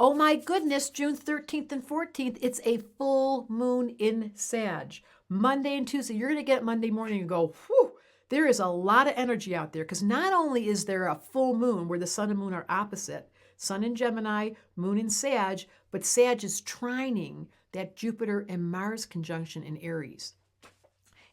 Oh my goodness, June 13th and 14th, it's a full moon in Sag. Monday and Tuesday, you're going to get it Monday morning and go, whew, there is a lot of energy out there. Because not only is there a full moon where the sun and moon are opposite, sun in Gemini, moon in Sag, but Sag is trining that Jupiter and Mars conjunction in Aries.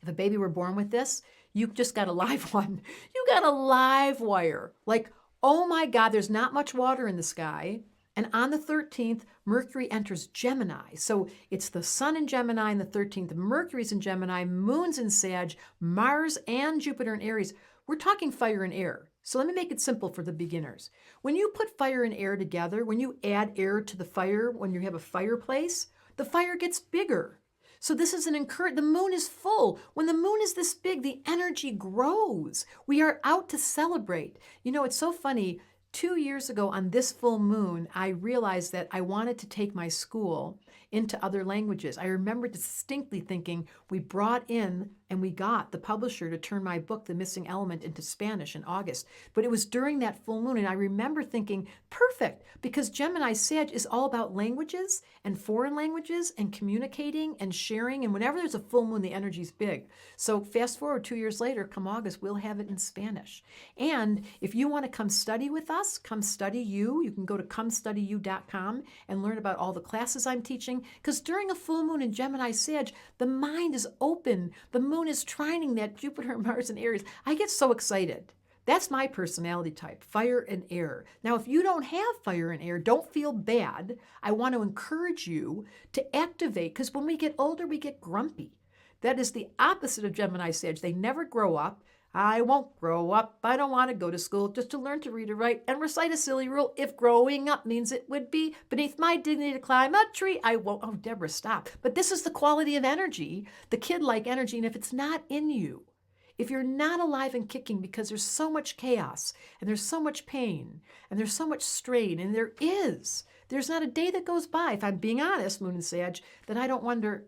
If a baby were born with this, you just got a live one. You got a live wire. Like, oh my God, there's not much water in the sky. And on the 13th, Mercury enters Gemini. So it's the sun in Gemini on the 13th, Mercury's in Gemini, moon's in Sag, Mars and Jupiter in Aries. We're talking fire and air. So let me make it simple for the beginners. When you put fire and air together, when you add air to the fire, when you have a fireplace, the fire gets bigger. So this is an the moon is full. When the moon is this big, the energy grows. We are out to celebrate. You know, it's so funny. 2 years ago on this full moon, I realized that I wanted to take my school into other languages. I remember distinctly thinking we brought in and we got the publisher to turn my book, The Missing Element, into Spanish in August. But it was during that full moon, and I remember thinking, perfect, because Gemini Sag is all about languages and foreign languages and communicating and sharing. And whenever there's a full moon, the energy's big. So fast forward 2 years later, come August, we'll have it in Spanish. And if you want to come study with us, come study you. You can go to comestudyu.com and learn about all the classes I'm teaching. Because during a full moon in Gemini Sag, the mind is open. The moon is trining that Jupiter, Mars, and Aries. I get so excited. That's my personality type, fire and air. Now, if you don't have fire and air, don't feel bad. I want to encourage you to activate, because when we get older, we get grumpy. That is the opposite of Gemini Sag. They never grow up. I won't grow up. I don't want to go to school just to learn to read or write and recite a silly rule. If growing up means it would be beneath my dignity to climb a tree, I won't. Oh, Deborah, stop. But this is the quality of energy, the kid-like energy. And if it's not in you, if you're not alive and kicking because there's so much chaos and there's so much pain and there's so much strain, and there's not a day that goes by, if I'm being honest, Moon and Sag, that I don't wonder,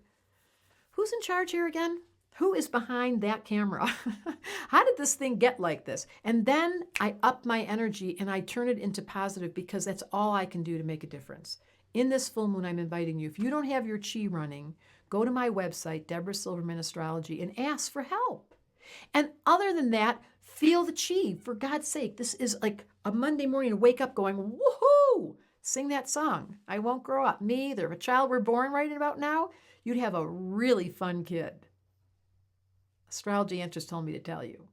who's in charge here again? Who is behind that camera? How did this thing get like this? And then I up my energy and I turn it into positive, because that's all I can do to make a difference. In this full moon, I'm inviting you, if you don't have your chi running, go to my website, Deborah Silverman Astrology, and ask for help. And other than that, feel the chi, for God's sake. This is like a Monday morning to wake up going, woohoo! Sing that song, I Won't Grow Up. Me either. If a child were born right about now, you'd have a really fun kid. Astrology Answers told me to tell you.